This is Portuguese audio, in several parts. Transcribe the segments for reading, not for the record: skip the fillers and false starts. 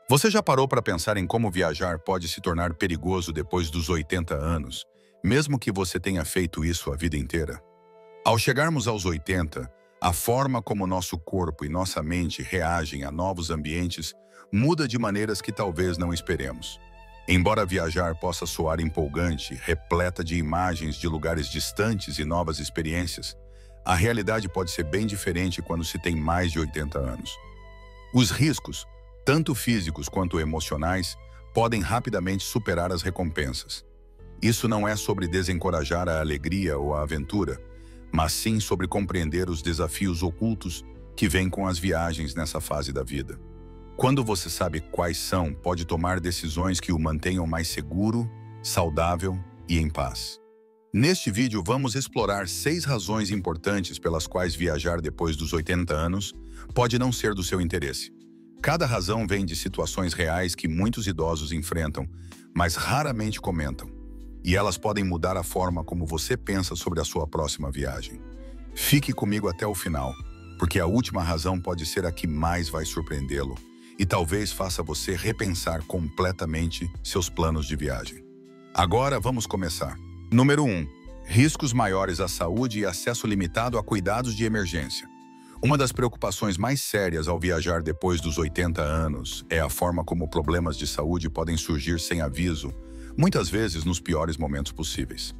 Você já parou para pensar em como viajar pode se tornar perigoso depois dos 80 anos, mesmo que você tenha feito isso a vida inteira? Ao chegarmos aos 80, a forma como nosso corpo e nossa mente reagem a novos ambientes muda de maneiras que talvez não esperemos. Embora viajar possa soar empolgante, repleta de imagens de lugares distantes e novas experiências, a realidade pode ser bem diferente quando se tem mais de 80 anos. Os riscos, tanto físicos quanto emocionais, podem rapidamente superar as recompensas. Isso não é sobre desencorajar a alegria ou a aventura, mas sim sobre compreender os desafios ocultos que vêm com as viagens nessa fase da vida. Quando você sabe quais são, pode tomar decisões que o mantenham mais seguro, saudável e em paz. Neste vídeo, vamos explorar 6 razões importantes pelas quais viajar depois dos 80 anos pode não ser do seu interesse. Cada razão vem de situações reais que muitos idosos enfrentam, mas raramente comentam. E elas podem mudar a forma como você pensa sobre a sua próxima viagem. Fique comigo até o final, porque a última razão pode ser a que mais vai surpreendê-lo e talvez faça você repensar completamente seus planos de viagem. Agora vamos começar. Número 1. Riscos maiores à saúde e acesso limitado a cuidados de emergência. Uma das preocupações mais sérias ao viajar depois dos 80 anos é a forma como problemas de saúde podem surgir sem aviso, muitas vezes nos piores momentos possíveis.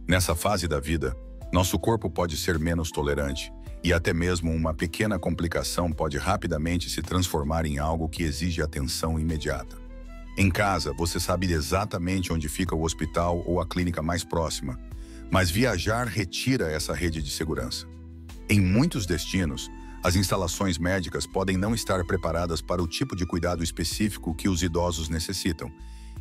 Nessa fase da vida, nosso corpo pode ser menos tolerante e até mesmo uma pequena complicação pode rapidamente se transformar em algo que exige atenção imediata. Em casa, você sabe exatamente onde fica o hospital ou a clínica mais próxima, mas viajar retira essa rede de segurança. Em muitos destinos, as instalações médicas podem não estar preparadas para o tipo de cuidado específico que os idosos necessitam,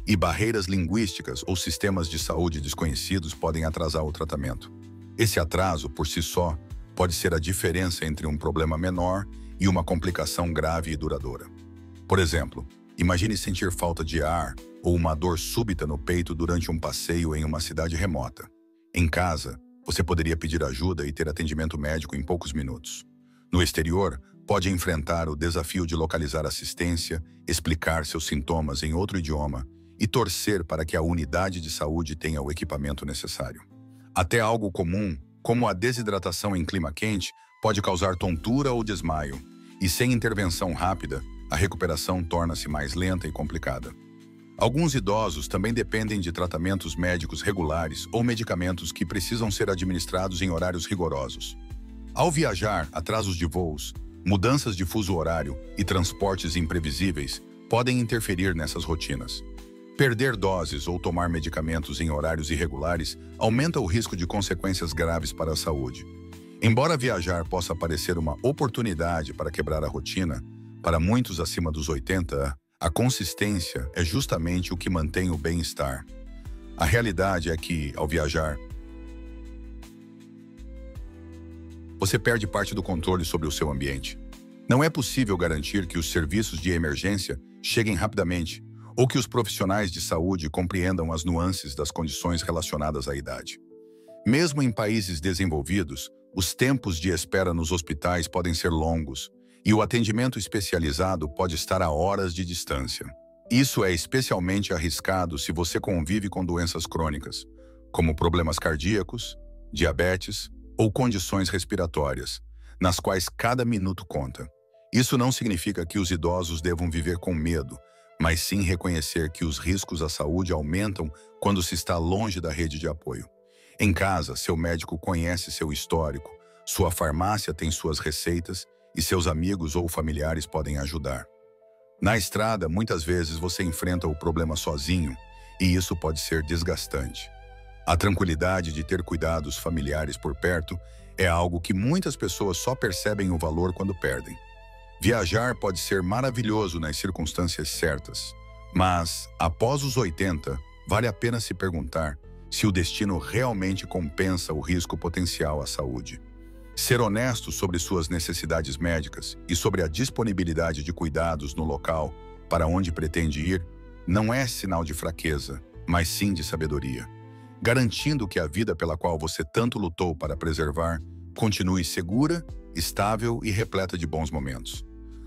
e barreiras linguísticas ou sistemas de saúde desconhecidos podem atrasar o tratamento. Esse atraso, por si só, pode ser a diferença entre um problema menor e uma complicação grave e duradoura. Por exemplo, imagine sentir falta de ar ou uma dor súbita no peito durante um passeio em uma cidade remota. Em casa, você poderia pedir ajuda e ter atendimento médico em poucos minutos. No exterior, pode enfrentar o desafio de localizar assistência, explicar seus sintomas em outro idioma e torcer para que a unidade de saúde tenha o equipamento necessário. Até algo comum, como a desidratação em clima quente, pode causar tontura ou desmaio, e sem intervenção rápida, a recuperação torna-se mais lenta e complicada. Alguns idosos também dependem de tratamentos médicos regulares ou medicamentos que precisam ser administrados em horários rigorosos. Ao viajar, atrasos de voos, mudanças de fuso horário e transportes imprevisíveis podem interferir nessas rotinas. Perder doses ou tomar medicamentos em horários irregulares aumenta o risco de consequências graves para a saúde. Embora viajar possa parecer uma oportunidade para quebrar a rotina, para muitos acima dos 80, a consistência é justamente o que mantém o bem-estar. A realidade é que, ao viajar, você perde parte do controle sobre o seu ambiente. Não é possível garantir que os serviços de emergência cheguem rapidamente ou que os profissionais de saúde compreendam as nuances das condições relacionadas à idade. Mesmo em países desenvolvidos, os tempos de espera nos hospitais podem ser longos e o atendimento especializado pode estar a horas de distância. Isso é especialmente arriscado se você convive com doenças crônicas, como problemas cardíacos, diabetes ou condições respiratórias, nas quais cada minuto conta. Isso não significa que os idosos devam viver com medo, mas sim reconhecer que os riscos à saúde aumentam quando se está longe da rede de apoio. Em casa, seu médico conhece seu histórico, sua farmácia tem suas receitas e seus amigos ou familiares podem ajudar. Na estrada, muitas vezes você enfrenta o problema sozinho e isso pode ser desgastante. A tranquilidade de ter cuidados familiares por perto é algo que muitas pessoas só percebem o valor quando perdem. Viajar pode ser maravilhoso nas circunstâncias certas, mas, após os 80, vale a pena se perguntar se o destino realmente compensa o risco potencial à saúde. Ser honesto sobre suas necessidades médicas e sobre a disponibilidade de cuidados no local para onde pretende ir não é sinal de fraqueza, mas sim de sabedoria, garantindo que a vida pela qual você tanto lutou para preservar continue segura, estável e repleta de bons momentos.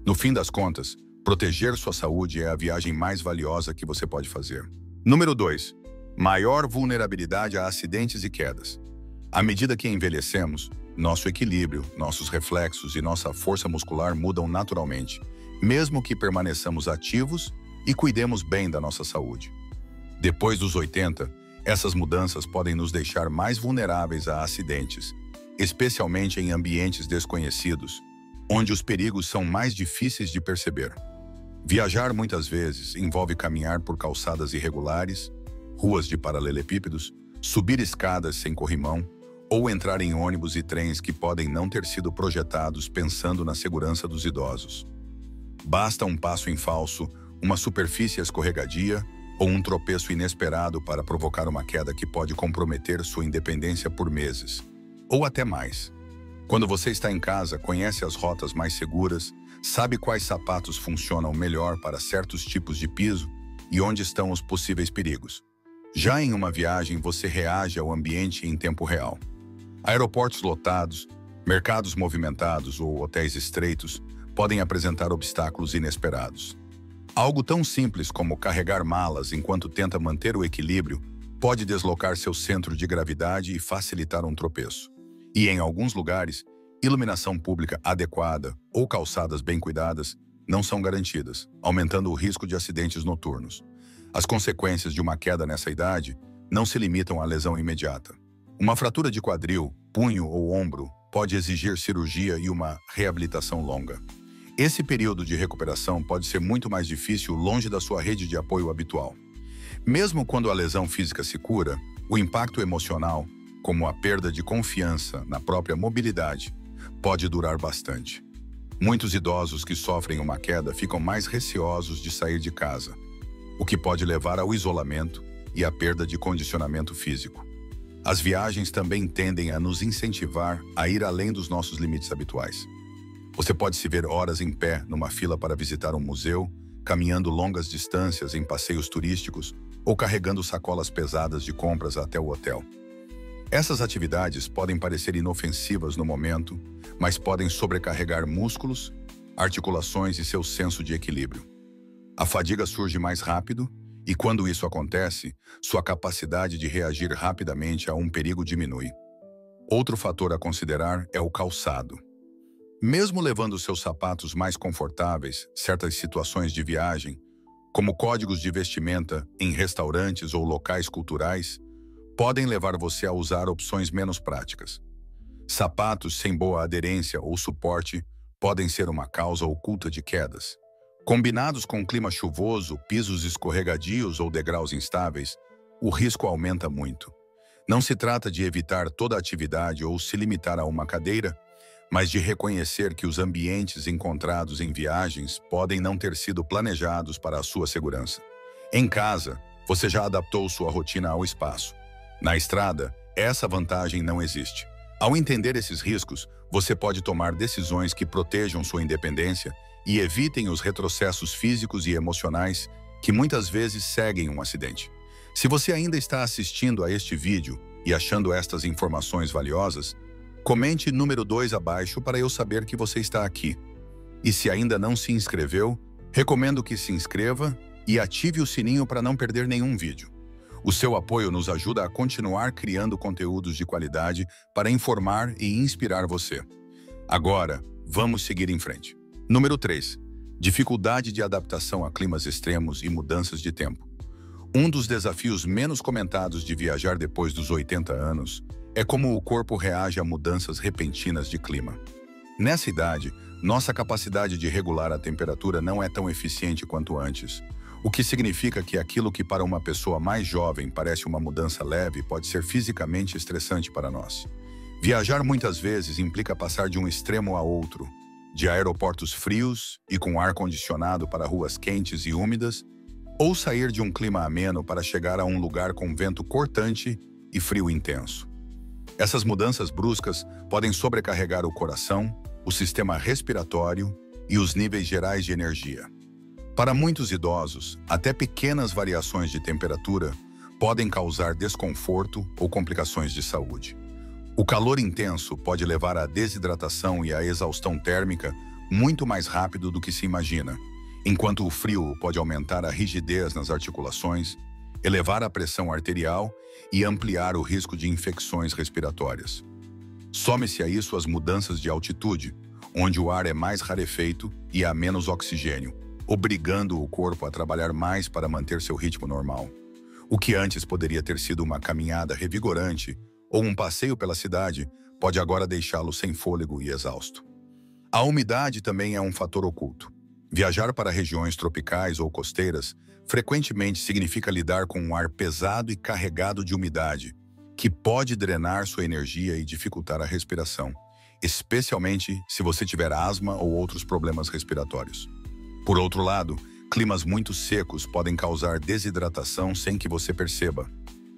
No fim das contas, proteger sua saúde é a viagem mais valiosa que você pode fazer. Número 2. Maior vulnerabilidade a acidentes e quedas. À medida que envelhecemos, nosso equilíbrio, nossos reflexos e nossa força muscular mudam naturalmente, mesmo que permaneçamos ativos e cuidemos bem da nossa saúde. Depois dos 80, essas mudanças podem nos deixar mais vulneráveis a acidentes, especialmente em ambientes desconhecidos, onde os perigos são mais difíceis de perceber. Viajar muitas vezes envolve caminhar por calçadas irregulares, ruas de paralelepípedos, subir escadas sem corrimão ou entrar em ônibus e trens que podem não ter sido projetados pensando na segurança dos idosos. Basta um passo em falso, uma superfície escorregadia ou um tropeço inesperado para provocar uma queda que pode comprometer sua independência por meses, ou até mais. Quando você está em casa, conhece as rotas mais seguras, sabe quais sapatos funcionam melhor para certos tipos de piso e onde estão os possíveis perigos. Já em uma viagem, você reage ao ambiente em tempo real. Aeroportos lotados, mercados movimentados ou hotéis estreitos podem apresentar obstáculos inesperados. Algo tão simples como carregar malas enquanto tenta manter o equilíbrio pode deslocar seu centro de gravidade e facilitar um tropeço. E, em alguns lugares, iluminação pública adequada ou calçadas bem cuidadas não são garantidas, aumentando o risco de acidentes noturnos. As consequências de uma queda nessa idade não se limitam à lesão imediata. Uma fratura de quadril, punho ou ombro pode exigir cirurgia e uma reabilitação longa. Esse período de recuperação pode ser muito mais difícil longe da sua rede de apoio habitual. Mesmo quando a lesão física se cura, o impacto emocional, como a perda de confiança na própria mobilidade, pode durar bastante. Muitos idosos que sofrem uma queda ficam mais receosos de sair de casa, o que pode levar ao isolamento e à perda de condicionamento físico. As viagens também tendem a nos incentivar a ir além dos nossos limites habituais. Você pode se ver horas em pé numa fila para visitar um museu, caminhando longas distâncias em passeios turísticos ou carregando sacolas pesadas de compras até o hotel. Essas atividades podem parecer inofensivas no momento, mas podem sobrecarregar músculos, articulações e seu senso de equilíbrio. A fadiga surge mais rápido e, quando isso acontece, sua capacidade de reagir rapidamente a um perigo diminui. Outro fator a considerar é o calçado. Mesmo levando seus sapatos mais confortáveis, certas situações de viagem, como códigos de vestimenta em restaurantes ou locais culturais, podem levar você a usar opções menos práticas. Sapatos sem boa aderência ou suporte podem ser uma causa oculta de quedas. Combinados com clima chuvoso, pisos escorregadios ou degraus instáveis, o risco aumenta muito. Não se trata de evitar toda atividade ou se limitar a uma cadeira, mas de reconhecer que os ambientes encontrados em viagens podem não ter sido planejados para a sua segurança. Em casa, você já adaptou sua rotina ao espaço. Na estrada, essa vantagem não existe. Ao entender esses riscos, você pode tomar decisões que protejam sua independência e evitem os retrocessos físicos e emocionais que muitas vezes seguem um acidente. Se você ainda está assistindo a este vídeo e achando estas informações valiosas, comente número 2 abaixo para eu saber que você está aqui. E se ainda não se inscreveu, recomendo que se inscreva e ative o sininho para não perder nenhum vídeo. O seu apoio nos ajuda a continuar criando conteúdos de qualidade para informar e inspirar você. Agora, vamos seguir em frente. Número 3. Dificuldade de adaptação a climas extremos e mudanças de tempo. Um dos desafios menos comentados de viajar depois dos 80 anos é como o corpo reage a mudanças repentinas de clima. Nessa idade, nossa capacidade de regular a temperatura não é tão eficiente quanto antes, o que significa que aquilo que para uma pessoa mais jovem parece uma mudança leve pode ser fisicamente estressante para nós. Viajar muitas vezes implica passar de um extremo a outro, de aeroportos frios e com ar-condicionado para ruas quentes e úmidas, ou sair de um clima ameno para chegar a um lugar com vento cortante e frio intenso. Essas mudanças bruscas podem sobrecarregar o coração, o sistema respiratório e os níveis gerais de energia. Para muitos idosos, até pequenas variações de temperatura podem causar desconforto ou complicações de saúde. O calor intenso pode levar à desidratação e à exaustão térmica, muito mais rápido do que se imagina, enquanto o frio pode aumentar a rigidez nas articulações, elevar a pressão arterial e ampliar o risco de infecções respiratórias. Some-se a isso as mudanças de altitude, onde o ar é mais rarefeito e há menos oxigênio, obrigando o corpo a trabalhar mais para manter seu ritmo normal. O que antes poderia ter sido uma caminhada revigorante ou um passeio pela cidade, pode agora deixá-lo sem fôlego e exausto. A umidade também é um fator oculto. Viajar para regiões tropicais ou costeiras frequentemente significa lidar com um ar pesado e carregado de umidade, que pode drenar sua energia e dificultar a respiração, especialmente se você tiver asma ou outros problemas respiratórios. Por outro lado, climas muito secos podem causar desidratação sem que você perceba,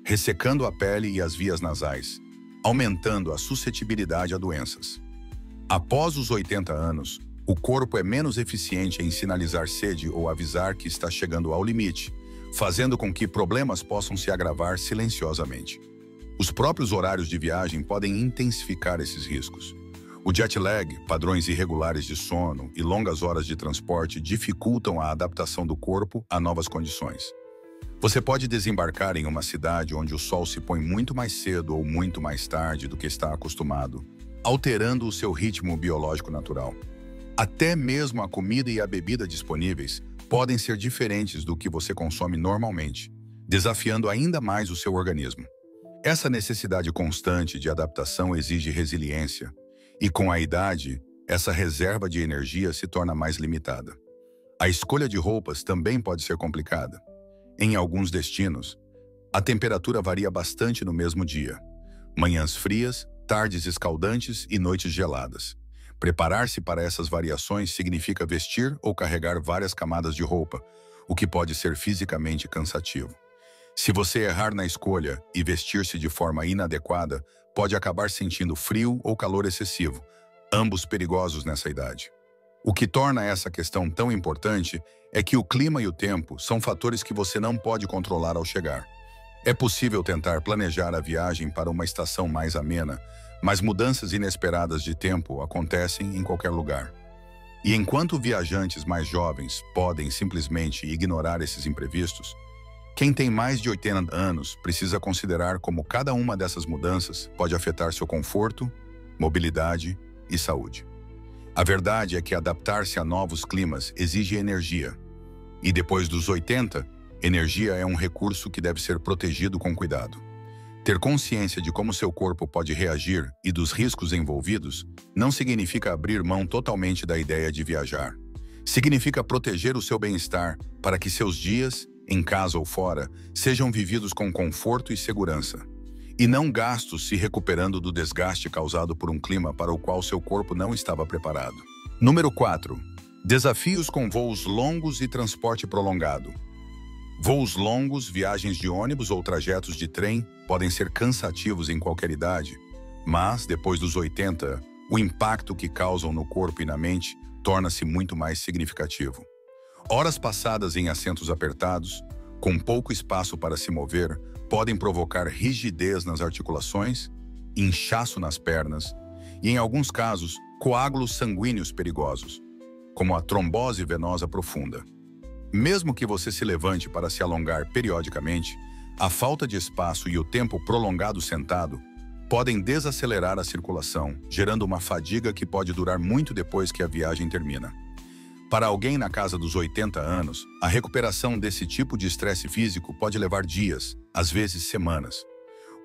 ressecando a pele e as vias nasais, aumentando a suscetibilidade a doenças. Após os 80 anos, o corpo é menos eficiente em sinalizar sede ou avisar que está chegando ao limite, fazendo com que problemas possam se agravar silenciosamente. Os próprios horários de viagem podem intensificar esses riscos. O jet lag, padrões irregulares de sono e longas horas de transporte dificultam a adaptação do corpo a novas condições. Você pode desembarcar em uma cidade onde o sol se põe muito mais cedo ou muito mais tarde do que está acostumado, alterando o seu ritmo biológico natural. Até mesmo a comida e a bebida disponíveis podem ser diferentes do que você consome normalmente, desafiando ainda mais o seu organismo. Essa necessidade constante de adaptação exige resiliência, e com a idade, essa reserva de energia se torna mais limitada. A escolha de roupas também pode ser complicada. Em alguns destinos, a temperatura varia bastante no mesmo dia. Manhãs frias, tardes escaldantes e noites geladas. Preparar-se para essas variações significa vestir ou carregar várias camadas de roupa, o que pode ser fisicamente cansativo. Se você errar na escolha e vestir-se de forma inadequada, pode acabar sentindo frio ou calor excessivo, ambos perigosos nessa idade. O que torna essa questão tão importante é que o clima e o tempo são fatores que você não pode controlar ao chegar. É possível tentar planejar a viagem para uma estação mais amena, mas mudanças inesperadas de tempo acontecem em qualquer lugar. E enquanto viajantes mais jovens podem simplesmente ignorar esses imprevistos, quem tem mais de 80 anos precisa considerar como cada uma dessas mudanças pode afetar seu conforto, mobilidade e saúde. A verdade é que adaptar-se a novos climas exige energia. E depois dos 80, energia é um recurso que deve ser protegido com cuidado. Ter consciência de como seu corpo pode reagir e dos riscos envolvidos não significa abrir mão totalmente da ideia de viajar. Significa proteger o seu bem-estar para que seus dias, em casa ou fora, sejam vividos com conforto e segurança, e não gastos se recuperando do desgaste causado por um clima para o qual seu corpo não estava preparado. Número 4. Desafios com voos longos e transporte prolongado. Voos longos, viagens de ônibus ou trajetos de trem podem ser cansativos em qualquer idade, mas, depois dos 80, o impacto que causam no corpo e na mente torna-se muito mais significativo. Horas passadas em assentos apertados, com pouco espaço para se mover, podem provocar rigidez nas articulações, inchaço nas pernas e, em alguns casos, coágulos sanguíneos perigosos, como a trombose venosa profunda. Mesmo que você se levante para se alongar periodicamente, a falta de espaço e o tempo prolongado sentado podem desacelerar a circulação, gerando uma fadiga que pode durar muito depois que a viagem termina. Para alguém na casa dos 80 anos, a recuperação desse tipo de estresse físico pode levar dias, às vezes semanas.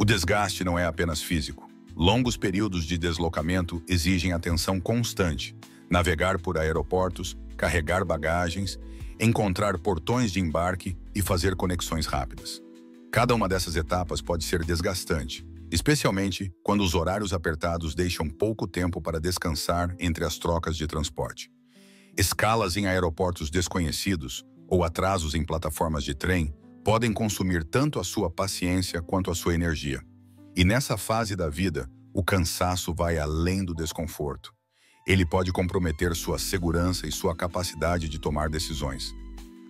O desgaste não é apenas físico. Longos períodos de deslocamento exigem atenção constante. Navegar por aeroportos, carregar bagagens, encontrar portões de embarque e fazer conexões rápidas. Cada uma dessas etapas pode ser desgastante, especialmente quando os horários apertados deixam pouco tempo para descansar entre as trocas de transporte. Escalas em aeroportos desconhecidos ou atrasos em plataformas de trem podem consumir tanto a sua paciência quanto a sua energia. E nessa fase da vida, o cansaço vai além do desconforto. Ele pode comprometer sua segurança e sua capacidade de tomar decisões.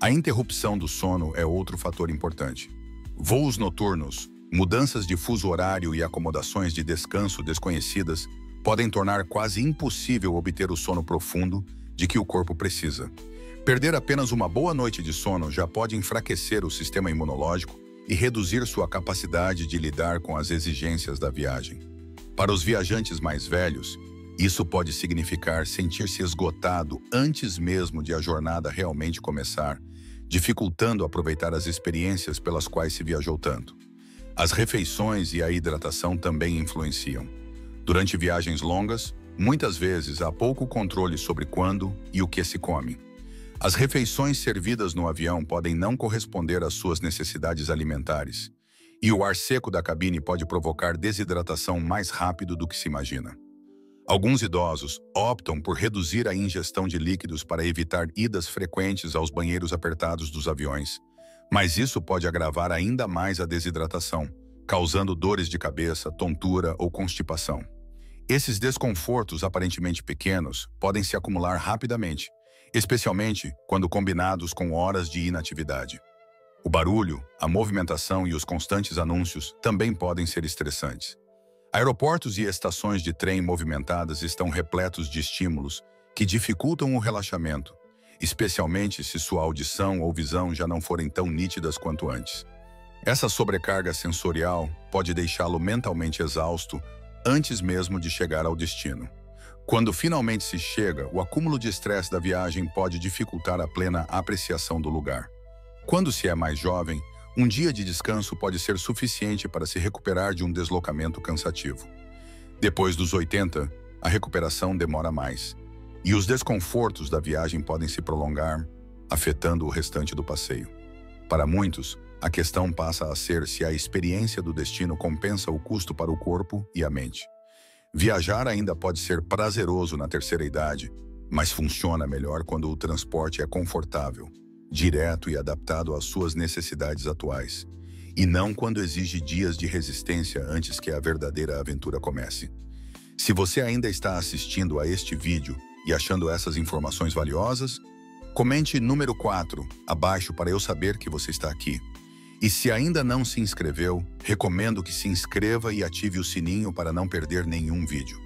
A interrupção do sono é outro fator importante. Voos noturnos, mudanças de fuso horário e acomodações de descanso desconhecidas podem tornar quase impossível obter o sono profundo de que o corpo precisa. Perder apenas uma boa noite de sono já pode enfraquecer o sistema imunológico e reduzir sua capacidade de lidar com as exigências da viagem. Para os viajantes mais velhos, isso pode significar sentir-se esgotado antes mesmo de a jornada realmente começar, dificultando aproveitar as experiências pelas quais se viajou tanto. As refeições e a hidratação também influenciam. Durante viagens longas, muitas vezes há pouco controle sobre quando e o que se come. As refeições servidas no avião podem não corresponder às suas necessidades alimentares, e o ar seco da cabine pode provocar desidratação mais rápido do que se imagina. Alguns idosos optam por reduzir a ingestão de líquidos para evitar idas frequentes aos banheiros apertados dos aviões, mas isso pode agravar ainda mais a desidratação, causando dores de cabeça, tontura ou constipação. Esses desconfortos aparentemente pequenos podem se acumular rapidamente, especialmente quando combinados com horas de inatividade. O barulho, a movimentação e os constantes anúncios também podem ser estressantes. Aeroportos e estações de trem movimentadas estão repletos de estímulos que dificultam o relaxamento, especialmente se sua audição ou visão já não forem tão nítidas quanto antes. Essa sobrecarga sensorial pode deixá-lo mentalmente exausto antes mesmo de chegar ao destino. Quando finalmente se chega, o acúmulo de estresse da viagem pode dificultar a plena apreciação do lugar. Quando se é mais jovem, um dia de descanso pode ser suficiente para se recuperar de um deslocamento cansativo. Depois dos 80, a recuperação demora mais, e os desconfortos da viagem podem se prolongar, afetando o restante do passeio. Para muitos, a questão passa a ser se a experiência do destino compensa o custo para o corpo e a mente. Viajar ainda pode ser prazeroso na terceira idade, mas funciona melhor quando o transporte é confortável, direto e adaptado às suas necessidades atuais, e não quando exige dias de resistência antes que a verdadeira aventura comece. Se você ainda está assistindo a este vídeo e achando essas informações valiosas, comente número 4 abaixo para eu saber que você está aqui. E se ainda não se inscreveu, recomendo que se inscreva e ative o sininho para não perder nenhum vídeo.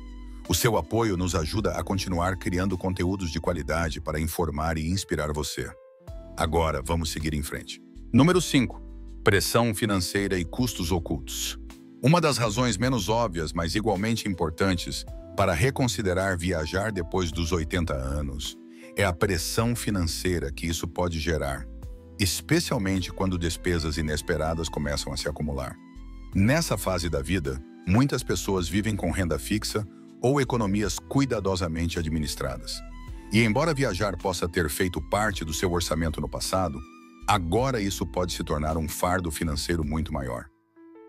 O seu apoio nos ajuda a continuar criando conteúdos de qualidade para informar e inspirar você. Agora, vamos seguir em frente. Número 5. Pressão financeira e custos ocultos. Uma das razões menos óbvias, mas igualmente importantes, para reconsiderar viajar depois dos 80 anos é a pressão financeira que isso pode gerar, especialmente quando despesas inesperadas começam a se acumular. Nessa fase da vida, muitas pessoas vivem com renda fixa ou economias cuidadosamente administradas. E embora viajar possa ter feito parte do seu orçamento no passado, agora isso pode se tornar um fardo financeiro muito maior.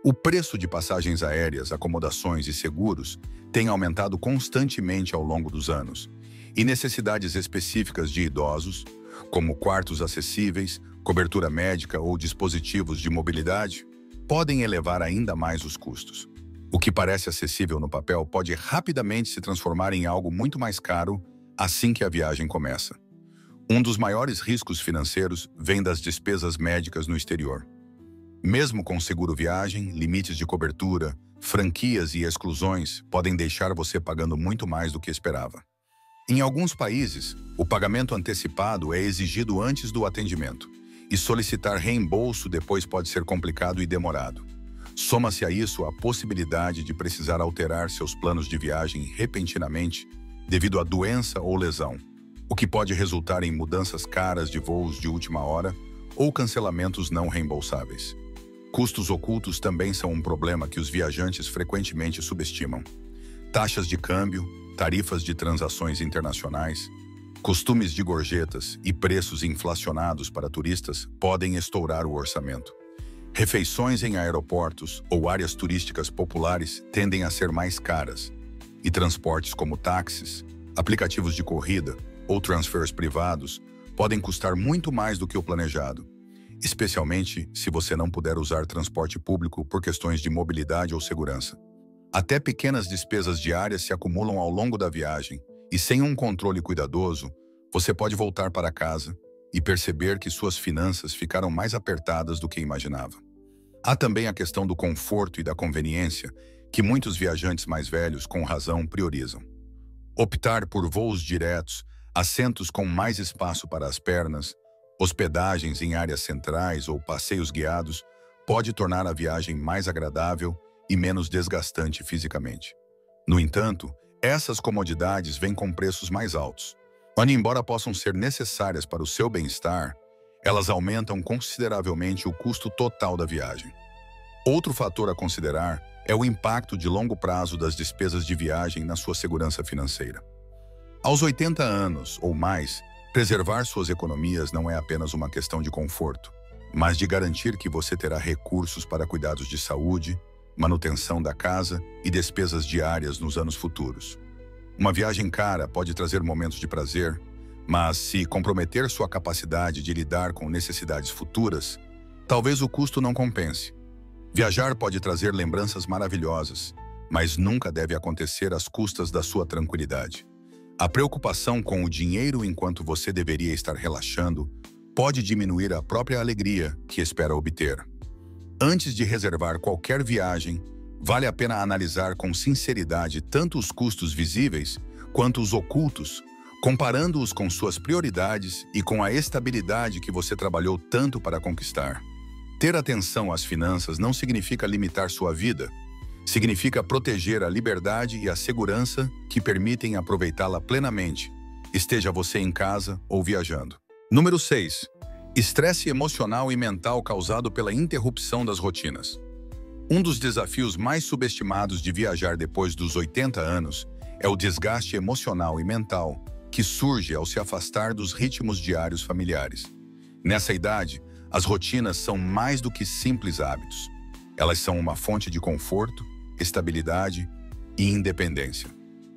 O preço de passagens aéreas, acomodações e seguros tem aumentado constantemente ao longo dos anos, e necessidades específicas de idosos, como quartos acessíveis, cobertura médica ou dispositivos de mobilidade, podem elevar ainda mais os custos. O que parece acessível no papel pode rapidamente se transformar em algo muito mais caro assim que a viagem começa. Um dos maiores riscos financeiros vem das despesas médicas no exterior. Mesmo com seguro viagem, limites de cobertura, franquias e exclusões podem deixar você pagando muito mais do que esperava. Em alguns países, o pagamento antecipado é exigido antes do atendimento, e solicitar reembolso depois pode ser complicado e demorado. Soma-se a isso a possibilidade de precisar alterar seus planos de viagem repentinamente devido a doença ou lesão, o que pode resultar em mudanças caras de voos de última hora ou cancelamentos não reembolsáveis. Custos ocultos também são um problema que os viajantes frequentemente subestimam. Taxas de câmbio, tarifas de transações internacionais, costumes de gorjetas e preços inflacionados para turistas podem estourar o orçamento. Refeições em aeroportos ou áreas turísticas populares tendem a ser mais caras, e transportes como táxis, aplicativos de corrida ou transfers privados podem custar muito mais do que o planejado, especialmente se você não puder usar transporte público por questões de mobilidade ou segurança. Até pequenas despesas diárias se acumulam ao longo da viagem, e sem um controle cuidadoso, você pode voltar para casa e perceber que suas finanças ficaram mais apertadas do que imaginava. Há também a questão do conforto e da conveniência, que muitos viajantes mais velhos, com razão, priorizam. Optar por voos diretos assentos com mais espaço para as pernas, hospedagens em áreas centrais ou passeios guiados pode tornar a viagem mais agradável e menos desgastante fisicamente. No entanto, essas comodidades vêm com preços mais altos. Onde, embora possam ser necessárias para o seu bem-estar, elas aumentam consideravelmente o custo total da viagem. Outro fator a considerar é o impacto de longo prazo das despesas de viagem na sua segurança financeira. Aos 80 anos ou mais, preservar suas economias não é apenas uma questão de conforto, mas de garantir que você terá recursos para cuidados de saúde, manutenção da casa e despesas diárias nos anos futuros. Uma viagem cara pode trazer momentos de prazer, mas se comprometer sua capacidade de lidar com necessidades futuras, talvez o custo não compense. Viajar pode trazer lembranças maravilhosas, mas nunca deve acontecer às custas da sua tranquilidade. A preocupação com o dinheiro enquanto você deveria estar relaxando pode diminuir a própria alegria que espera obter. Antes de reservar qualquer viagem, vale a pena analisar com sinceridade tanto os custos visíveis quanto os ocultos, comparando-os com suas prioridades e com a estabilidade que você trabalhou tanto para conquistar. Ter atenção às finanças não significa limitar sua vida, significa proteger a liberdade e a segurança que permitem aproveitá-la plenamente, esteja você em casa ou viajando. Número 6. Estresse emocional e mental causado pela interrupção das rotinas. Um dos desafios mais subestimados de viajar depois dos 80 anos é o desgaste emocional e mental que surge ao se afastar dos ritmos diários familiares. Nessa idade, as rotinas são mais do que simples hábitos. Elas são uma fonte de conforto, estabilidade e independência.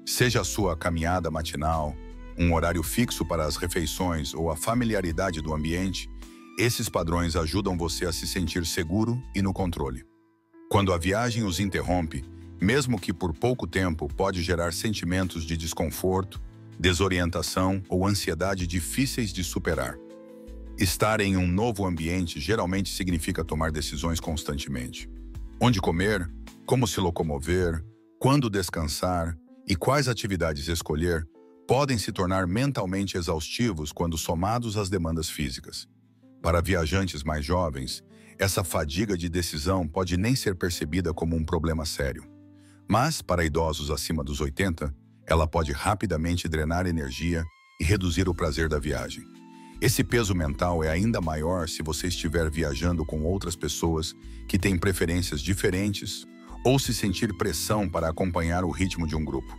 Seja a sua caminhada matinal, um horário fixo para as refeições ou a familiaridade do ambiente, esses padrões ajudam você a se sentir seguro e no controle. Quando a viagem os interrompe, mesmo que por pouco tempo, pode gerar sentimentos de desconforto, desorientação ou ansiedade difíceis de superar. Estar em um novo ambiente geralmente significa tomar decisões constantemente. Onde comer, como se locomover, quando descansar e quais atividades escolher podem se tornar mentalmente exaustivos quando somados às demandas físicas. Para viajantes mais jovens, essa fadiga de decisão pode nem ser percebida como um problema sério. Mas, para idosos acima dos 80, ela pode rapidamente drenar energia e reduzir o prazer da viagem. Esse peso mental é ainda maior se você estiver viajando com outras pessoas que têm preferências diferentes ou se sentir pressão para acompanhar o ritmo de um grupo.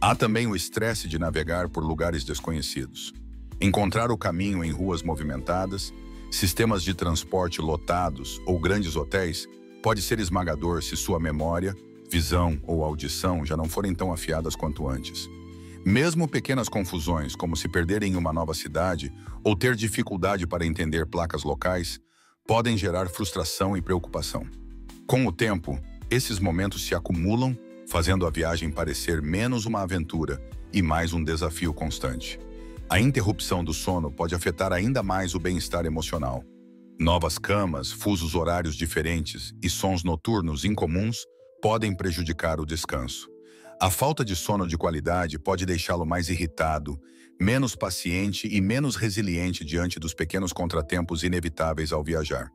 Há também o estresse de navegar por lugares desconhecidos. Encontrar o caminho em ruas movimentadas, sistemas de transporte lotados ou grandes hotéis pode ser esmagador se sua memória, visão ou audição já não forem tão afiadas quanto antes. Mesmo pequenas confusões, como se perder em uma nova cidade ou ter dificuldade para entender placas locais, podem gerar frustração e preocupação. Com o tempo, esses momentos se acumulam, fazendo a viagem parecer menos uma aventura e mais um desafio constante. A interrupção do sono pode afetar ainda mais o bem-estar emocional. Novas camas, fusos horários diferentes e sons noturnos incomuns podem prejudicar o descanso. A falta de sono de qualidade pode deixá-lo mais irritado, menos paciente e menos resiliente diante dos pequenos contratempos inevitáveis ao viajar.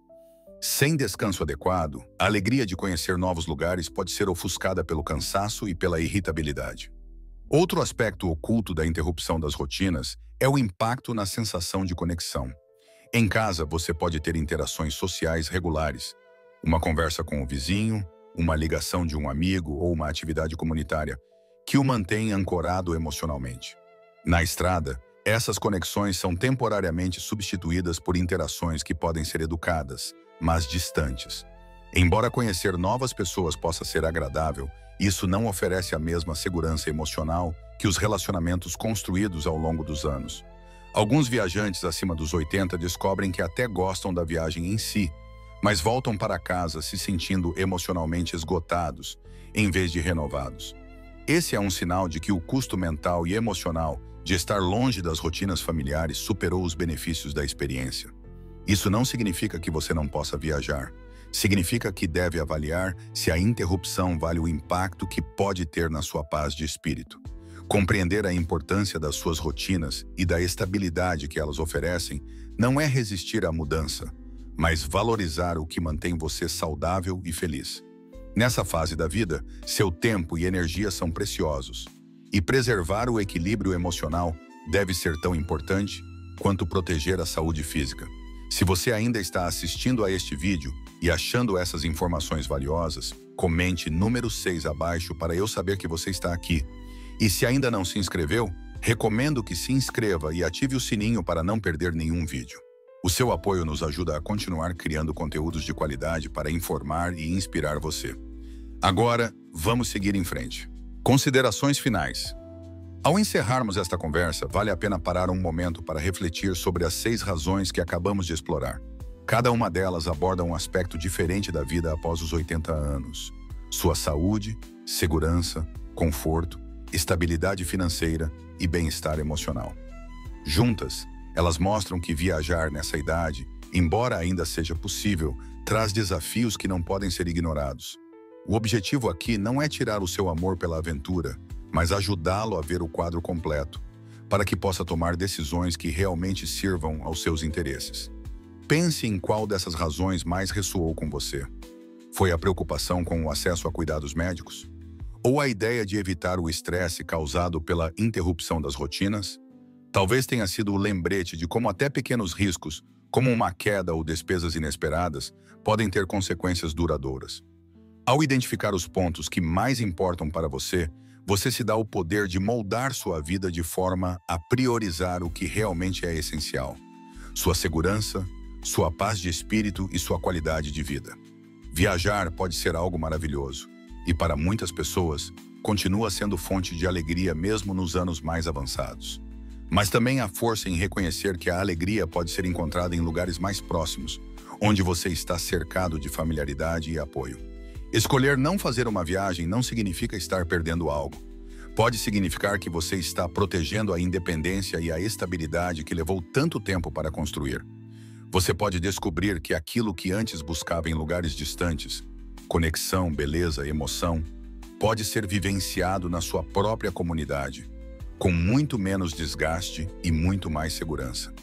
Sem descanso adequado, a alegria de conhecer novos lugares pode ser ofuscada pelo cansaço e pela irritabilidade. Outro aspecto oculto da interrupção das rotinas é o impacto na sensação de conexão. Em casa, você pode ter interações sociais regulares, uma conversa com o vizinho, uma ligação de um amigo ou uma atividade comunitária que o mantém ancorado emocionalmente. Na estrada, essas conexões são temporariamente substituídas por interações que podem ser educadas, mas distantes. Embora conhecer novas pessoas possa ser agradável, isso não oferece a mesma segurança emocional que os relacionamentos construídos ao longo dos anos. Alguns viajantes acima dos 80 descobrem que até gostam da viagem em si, mas voltam para casa se sentindo emocionalmente esgotados, em vez de renovados. Esse é um sinal de que o custo mental e emocional de estar longe das rotinas familiares superou os benefícios da experiência. Isso não significa que você não possa viajar. Significa que deve avaliar se a interrupção vale o impacto que pode ter na sua paz de espírito. Compreender a importância das suas rotinas e da estabilidade que elas oferecem não é resistir à mudança, mas valorizar o que mantém você saudável e feliz. Nessa fase da vida, seu tempo e energia são preciosos, e preservar o equilíbrio emocional deve ser tão importante quanto proteger a saúde física. Se você ainda está assistindo a este vídeo e achando essas informações valiosas, comente número 6 abaixo para eu saber que você está aqui. E se ainda não se inscreveu, recomendo que se inscreva e ative o sininho para não perder nenhum vídeo. O seu apoio nos ajuda a continuar criando conteúdos de qualidade para informar e inspirar você. Agora, vamos seguir em frente. Considerações finais. Ao encerrarmos esta conversa, vale a pena parar um momento para refletir sobre as 6 razões que acabamos de explorar. Cada uma delas aborda um aspecto diferente da vida após os 80 anos. Sua saúde, segurança, conforto, estabilidade financeira e bem-estar emocional. Juntas, elas mostram que viajar nessa idade, embora ainda seja possível, traz desafios que não podem ser ignorados. O objetivo aqui não é tirar o seu amor pela aventura, mas ajudá-lo a ver o quadro completo, para que possa tomar decisões que realmente sirvam aos seus interesses. Pense em qual dessas razões mais ressoou com você. Foi a preocupação com o acesso a cuidados médicos? Ou a ideia de evitar o estresse causado pela interrupção das rotinas? Talvez tenha sido o lembrete de como até pequenos riscos, como uma queda ou despesas inesperadas, podem ter consequências duradouras. Ao identificar os pontos que mais importam para você, você se dá o poder de moldar sua vida de forma a priorizar o que realmente é essencial: sua segurança, sua paz de espírito e sua qualidade de vida. Viajar pode ser algo maravilhoso, e para muitas pessoas, continua sendo fonte de alegria mesmo nos anos mais avançados. Mas também há força em reconhecer que a alegria pode ser encontrada em lugares mais próximos, onde você está cercado de familiaridade e apoio. Escolher não fazer uma viagem não significa estar perdendo algo. Pode significar que você está protegendo a independência e a estabilidade que levou tanto tempo para construir. Você pode descobrir que aquilo que antes buscava em lugares distantes, conexão, beleza, emoção, pode ser vivenciado na sua própria comunidade, com muito menos desgaste e muito mais segurança.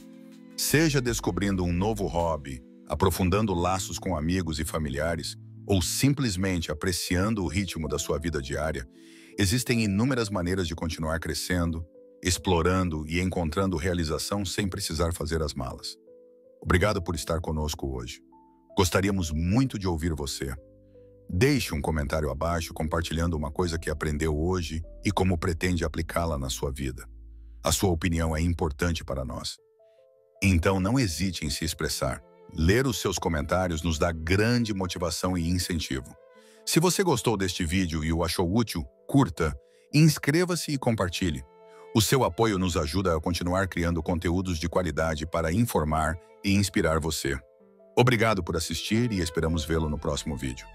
Seja descobrindo um novo hobby, aprofundando laços com amigos e familiares, ou simplesmente apreciando o ritmo da sua vida diária, existem inúmeras maneiras de continuar crescendo, explorando e encontrando realização sem precisar fazer as malas. Obrigado por estar conosco hoje. Gostaríamos muito de ouvir você. Deixe um comentário abaixo compartilhando uma coisa que aprendeu hoje e como pretende aplicá-la na sua vida. A sua opinião é importante para nós. Então não hesite em se expressar. Ler os seus comentários nos dá grande motivação e incentivo. Se você gostou deste vídeo e o achou útil, curta, inscreva-se e compartilhe. O seu apoio nos ajuda a continuar criando conteúdos de qualidade para informar e inspirar você. Obrigado por assistir e esperamos vê-lo no próximo vídeo.